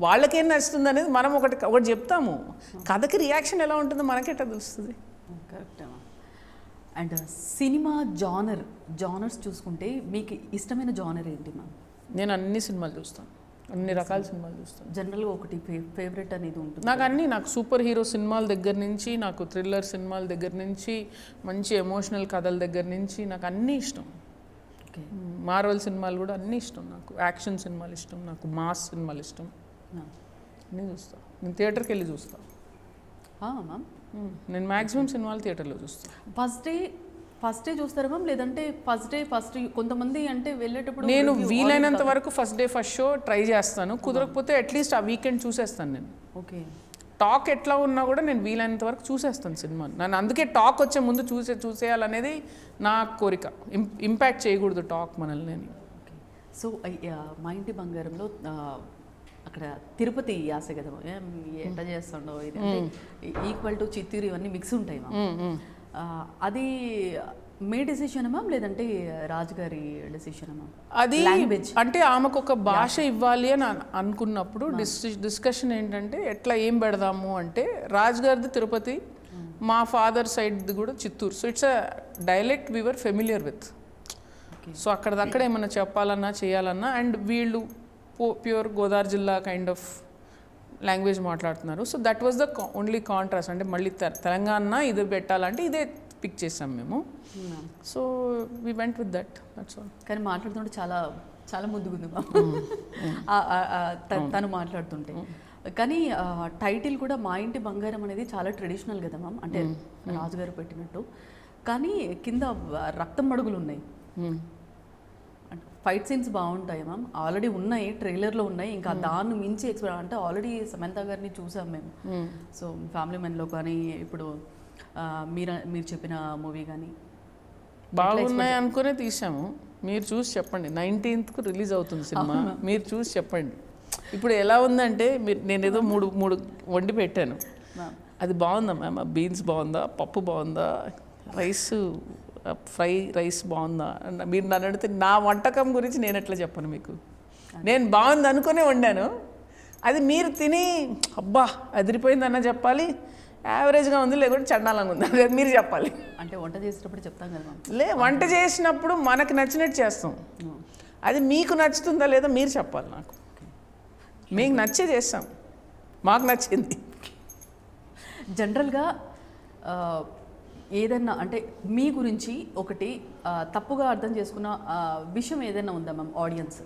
వాళ్ళకేం నచ్చుతుంది అనేది మనం ఒకటి చెప్తాము, కథకి రియాక్షన్ ఎలా ఉంటుందో మనకెట్టా తెలుస్తుంది. కరెక్ట్. అండ్ సినిమా జానర్స్ చూసుకుంటే మీకు ఇష్టమైన జానర్ ఏంటి మ్యామ్? నేను అన్ని సినిమాలు చూస్తాను, అన్ని రకాల సినిమాలు చూస్తాను. జనరల్గా ఒకటి ఫేవరెట్ అనేది ఉంటుంది నాకు సూపర్ హీరో సినిమాల దగ్గర నుంచి, నాకు థ్రిల్లర్ సినిమాల దగ్గర నుంచి, మంచి ఎమోషనల్ కథల దగ్గర నుంచి నాకు అన్నీ ఇష్టం. మార్వెల్ సినిమాలు కూడా అన్నీ ఇష్టం నాకు, యాక్షన్ సినిమాలు ఇష్టం నాకు, మాస్ సినిమాలు ఇష్టం, అన్నీ చూస్తాను. నేను థియేటర్కి వెళ్ళి చూస్తాను మ్యామ్. నేను మ్యాక్సిమం సినిమాలు థియేటర్లో చూస్తాను. ఫస్ట్ డే చూస్తారా మ్యామ్, లేదంటే ఫస్ట్ కొంతమంది అంటే వెళ్ళేటప్పుడు నేను వీలైనంత వరకు first day first show try చేస్తాను, కుదరకపోతే అట్లీస్ట్ ఆ వీకెండ్ చూసేస్తాను నేను. ఓకే. టాక్ ఎట్లా ఉన్నా కూడా నేను వీలైనంత వరకు చూసేస్తాను సినిమాని. నన్ను అందుకే టాక్ వచ్చే ముందు చూసేయాలనేది నా కోరిక. ఇంపాక్ట్ చేయకూడదు టాక్ మనల్ని అని. సో మా ఇంటి బంగారంలో అక్కడ తిరుపతి యాస కదా ఎట్లా చేస్తుండో ఇది ఈక్వల్ టు చిత్తూరు ఇవన్నీ మిక్స్ ఉంటాయి మ్యామ్. అది మీ డెసిషన్ మ్యామ్ లేదంటే రాజుగారి డెసిషన్ మ్యామ్? అది అంటే ఆమెకు ఒక భాష ఇవ్వాలి అని అనుకున్నప్పుడు డిస్కషన్ ఏంటంటే ఎట్లా ఏం పెడదాము అంటే, రాజుగారిది తిరుపతి, మా ఫాదర్ సైడ్ది కూడా Chittoor. So it's a dialect we were familiar with. So అక్కడదక్కడ ఏమన్నా చెప్పాలన్నా చేయాలన్నా, అండ్ వీళ్ళు ప్యూర్ గోదావరి జిల్లా కైండ్ ఆఫ్ లాంగ్వేజ్ మాట్లాడుతున్నారు. So that was the only contrast. అంటే మళ్ళీ తెలంగాణ ఇది పెట్టాలంటే ఇదే పిక్ చేసాం మేము. So we went with that. That's all. కానీ మాట్లాడుతుంటే చాలా చాలా ముందుకుంది తను మాట్లాడుతుంటే. కానీ టైటిల్ కూడా మా ఇంటి బంగారం అనేది చాలా ట్రెడిషనల్ కదా మ్యామ్, అంటే రాజుగారు పెట్టినట్టు. కానీ కింద రక్తం మడుగులు ఉన్నాయి, ఫైట్ సీన్స్ బాగుంటాయి మ్యామ్, ఆల్రెడీ ఉన్నాయి, ట్రైలర్లో ఉన్నాయి. ఇంకా దాన్ని మించి అంటే ఆల్రెడీ సమంత గారిని చూసాం మేము. సో ఫ్యామిలీ మెన్లో కానీ ఇప్పుడు మీరు చెప్పిన మూవీ కానీ బాగున్నాయి అనుకునే తీసాము. మీరు చూసి చెప్పండి. 19th రిలీజ్ అవుతుంది సినిమా, మీరు చూసి చెప్పండి. ఇప్పుడు ఎలా ఉందంటే నేను ఏదో మూడు వండి పెట్టాను, అది బాగుందా మ్యామ్? బీన్స్ బాగుందా, పప్పు బాగుందా, ఫ్రై రైస్ బాగుందా? మీరు నన్ను అడిగితే నా వంటకం గురించి నేను ఎట్లా చెప్పను మీకు? నేను బాగుంది అనుకునే వండాను, అది మీరు తిని అబ్బా అదిరిపోయిందన్న చెప్పాలి, యావరేజ్గా ఉంది లేకుంటే చండాలంగా ఉంది అది మీరు చెప్పాలి. అంటే వంట చేసేటప్పుడు చెప్తాం కదా వంట చేసినప్పుడు మనకు నచ్చినట్టు చేస్తాం, అది మీకు నచ్చుతుందా లేదా మీరు చెప్పాలి నాకు. మీకు నచ్చే చేస్తాం, మాకు నచ్చింది. జనరల్గా ఏదన్నా అంటే మీ గురించి ఒకటి తప్పుగా అర్థం చేసుకున్న విషయం ఏదైనా ఉందా మ్యామ్ ఆడియన్స్?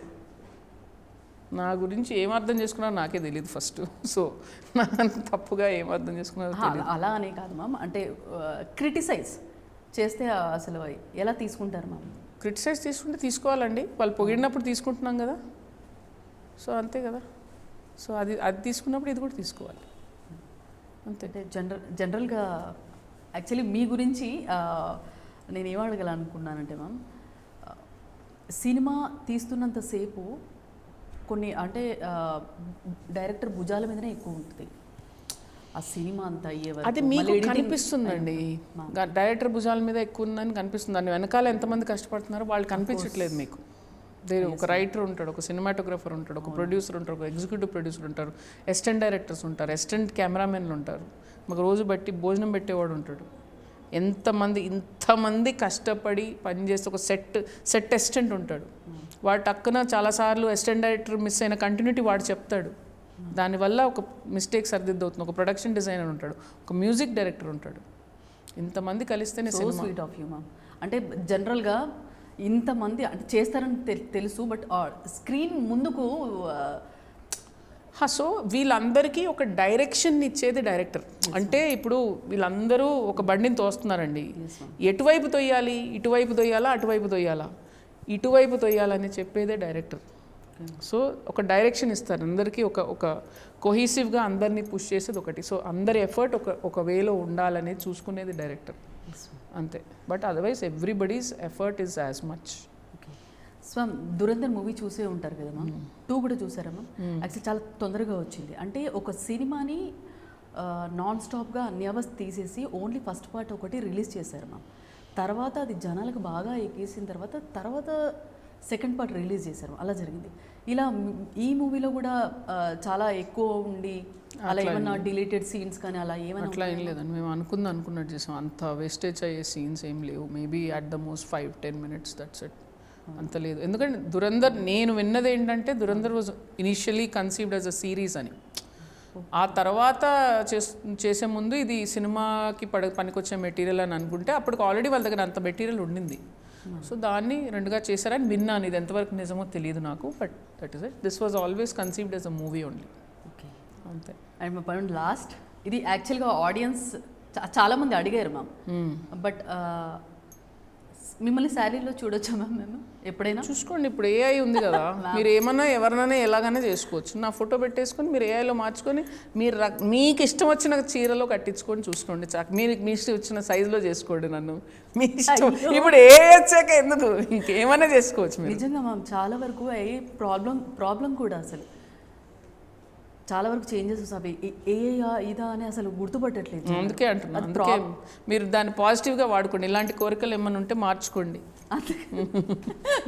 నా గురించి ఏం అర్థం చేసుకున్నారో నాకే తెలియదు ఫస్ట్. సో తప్పుగా ఏం అర్థం చేసుకున్నారో అలా అనే కాదు మ్యామ్, అంటే క్రిటిసైజ్ చేస్తే అసలు ఎలా తీసుకుంటారు మ్యామ్? క్రిటిసైజ్ తీసుకుంటే తీసుకోవాలండి, వాళ్ళు పొగిడినప్పుడు తీసుకుంటున్నాం కదా, సో అంతే కదా. సో అది తీసుకున్నప్పుడు ఇది కూడా తీసుకోవాలి అంతే. జనరల్గా యాక్చువల్లీ మీ గురించి నేను ఏం అడగాలనుకున్నానంటే మ్యామ్, సినిమా తీస్తున్నంతసేపు కొన్ని అంటే డైరెక్టర్ భుజాల మీదనే ఎక్కువ ఉంటుంది ఆ సినిమా అంతా అయ్యేవారు. అది మీకు కనిపిస్తుందండి, డైరెక్టర్ భుజాల మీద ఎక్కువ ఉందని కనిపిస్తుంది. దాని వెనకాల ఎంతమంది కష్టపడుతున్నారో వాళ్ళు కనిపించట్లేదు మీకు. ఒక రైటర్ ఉంటాడు, ఒక సినిమాటోగ్రఫర్ ఉంటాడు, ఒక ప్రొడ్యూసర్ ఉంటారు, ఒక ఎగ్జిక్యూటివ్ ప్రొడ్యూసర్ ఉంటారు, అసిస్టెంట్ డైరెక్టర్స్ ఉంటారు, అసిస్టెంట్ కెమెరామెన్లు ఉంటారు, మాకు రోజు బట్టి భోజనం పెట్టేవాడు ఉంటాడు. ఇంతమంది కష్టపడి పనిచేస్తే ఒక సెట్ అసిస్టెంట్ ఉంటాడు, వాడు టక్కున చాలాసార్లు అసిస్టెంట్ డైరెక్టర్ మిస్ అయిన కంటిన్యూటీ వాడు చెప్తాడు, దానివల్ల ఒక మిస్టేక్ సరిదిద్దవుతుంది. ఒక ప్రొడక్షన్ డిజైనర్ ఉంటాడు, ఒక మ్యూజిక్ డైరెక్టర్ ఉంటాడు, ఇంతమంది కలిస్తేనే cinema. Sweet of you ma'am. అంటే జనరల్గా ఇంతమంది అంటే చేస్తారని తెలుసు, బట్ స్క్రీన్ ముందుకు సో వీళ్ళందరికీ ఒక డైరెక్షన్ ఇచ్చేది డైరెక్టర్. అంటే ఇప్పుడు వీళ్ళందరూ ఒక బండిని తోస్తున్నారండి, ఎటువైపు తొయ్యాలి, ఇటువైపు తొయ్యాలా అటువైపు తొయ్యాలా, ఇటువైపు తొయ్యాలని చెప్పేదే డైరెక్టర్. సో ఒక డైరెక్షన్ ఇస్తారు అందరికీ, ఒక కొహీసివ్గా అందరినీ పుష్ చేసేది ఒకటి. సో అందరి ఎఫర్ట్ ఒక వేలో ఉండాలనేది చూసుకునేది డైరెక్టర్. అంతే. But otherwise everybody's effort is as much. Okay swarm, Dhurandhar movie చూసే ఉంటారు కదా మ్యామ్, 2 కూడా చూసారా మ్యామ్? యాక్చువల్లీ చాలా తొందరగా వచ్చింది. అంటే ఒక సినిమాని నాన్ స్టాప్గా అన్ని అవర్స్ తీసేసి ఓన్లీ ఫస్ట్ పార్ట్ ఒకటి రిలీజ్ చేశారు మ్యామ్. తర్వాత అది జనాలకు బాగా ఎక్కేసిన తర్వాత సెకండ్ పార్ట్ రిలీజ్ చేశారు. అలా జరిగింది. ఇలా ఈ మూవీలో కూడా చాలా ఎక్కువ ఉండి అలా ఏమన్నా డిలీటెడ్ సీన్స్ కానీ అలా ఏమైనా? అట్లా ఏం లేదండి, మేము అనుకున్నట్టు చేసాం. అంత వేస్టేజ్ అయ్యే సీన్స్ ఏం లేవు. Maybe at the most 5-10 minutes, that's it. అంత లేదు. ఎందుకంటే దురంధర్, నేను విన్నది ఏంటంటే Dhurandhar was initially conceived as a series అని. ఆ తర్వాత చేసే ముందు ఇది సినిమాకి పనికొచ్చే మెటీరియల్ అని అనుకుంటే అప్పటికి ఆల్రెడీ వాళ్ళ దగ్గర అంత మెటీరియల్ ఉండింది. సో దాన్ని 2గా చేశారని విన్నాను. ఇది ఎంతవరకు నిజమో తెలియదు నాకు, but that is it. This was always conceived as a movie only. Okay అంతే. అండ్ మా పాయింట్ లాస్ట్, ఇది యాక్చువల్గా ఆడియన్స్ చాలామంది అడిగారు మ్యామ్, బట్ మిమ్మల్ని శారీలో చూడొచ్చా మ్యామ్ మేము ఎప్పుడైనా? చూసుకోండి, ఇప్పుడు ఏఐ ఉంది కదా, మీరు ఏమన్నా ఎవరినైనా ఎలాగైనా చేసుకోవచ్చు. నా ఫోటో పెట్టేసుకొని మీరు ఏఐలో మార్చుకొని మీరు మీకు ఇష్టం వచ్చిన చీరలో కట్టించుకొని చూసుకోండి. మీ ఇష్టం వచ్చిన సైజులో చేసుకోండి నన్ను, మీ ఇష్టం. ఇప్పుడు ఏ వచ్చాక ఎందుకు, ఇంకేమైనా చేసుకోవచ్చు మీరు. నిజంగా మ్యామ్ చాలా వరకు ప్రాబ్లం కూడా అసలు చాలా వరకు చేంజెస్ అవి ఇదా అని అసలు గుర్తుపట్టట్లేదు. అందుకే అంటున్నాను, అందుకే మీరు దాన్ని పాజిటివ్గా వాడుకోండి. ఇలాంటి కోరికలు ఏమైనా ఉంటే మార్చుకోండి.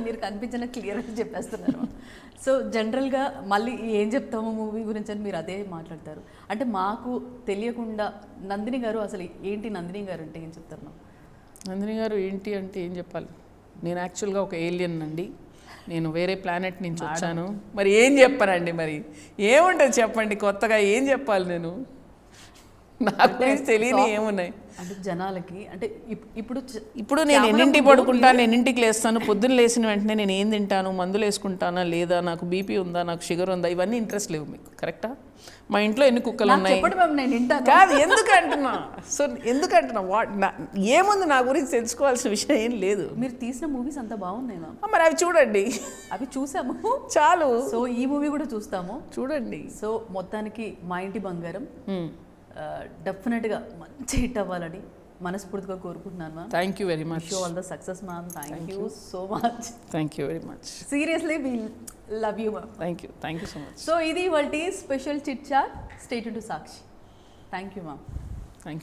మీరు కనిపించిన క్లియర్గా చెప్పేస్తున్నారు. సో జనరల్గా మళ్ళీ ఏం చెప్తాము మూవీ గురించి అని మీరు అదే మాట్లాడతారు. అంటే మాకు తెలియకుండా నందిని గారు అసలు ఏంటి, నందిని గారు అంటే ఏం చెప్తారు? నందిని గారు ఏంటి అంటే ఏం చెప్పాలి, నేను యాక్చువల్గా ఒక ఏలియన్ అండి. నేను వేరే ప్లానెట్ నుంచి వచ్చాను. మరి ఏం చెప్పానండి, మరి ఏముంటుంది చెప్పండి, కొత్తగా ఏం చెప్పాలి నేను? నాకు తెలియని ఏమున్నాయి అంటే జనాలకి. అంటే ఇప్పుడు నేను ఎన్నింటికి పడుకుంటాను, ఎన్నింటికి లేస్తాను, పొద్దున్న లేచిన వెంటనే నేను ఏం తింటాను, మందులు వేసుకుంటానా లేదా, నాకు బీపీ ఉందా, నాకు షుగర్ ఉందా, ఇవన్నీ ఇంట్రెస్ట్ లేవు మీకు. కరెక్టా? మా ఇంట్లో ఎన్ని కుక్కలు ఉన్నాయి కాదు, ఎందుకంటున్నా. సో ఎందుకంటున్నా ఏముంది నా గురించి తెలుసుకోవాల్సిన విషయం ఏం లేదు. మీరు తీసిన మూవీస్ అంత బాగున్నాయి మ్యామ్, మరి అవి చూడండి. అవి చూసాము చాలు. సో ఈ మూవీ కూడా చూస్తాము, చూడండి. సో మొత్తానికి మా ఇంటి బంగారం డెఫినెట్గా మంచి హిట్ అవ్వాలని మనస్ఫూర్తిగా కోరుకుంటున్నాను ma'am. Thank you very much. So all the success ma'am. Thank you so much. Thank you very much. Seriously we love you ma'am. Thank you so much. So ఇది వాళ్ళ special chit chat. Stay tuned to Sakshi. Thank you ma'am.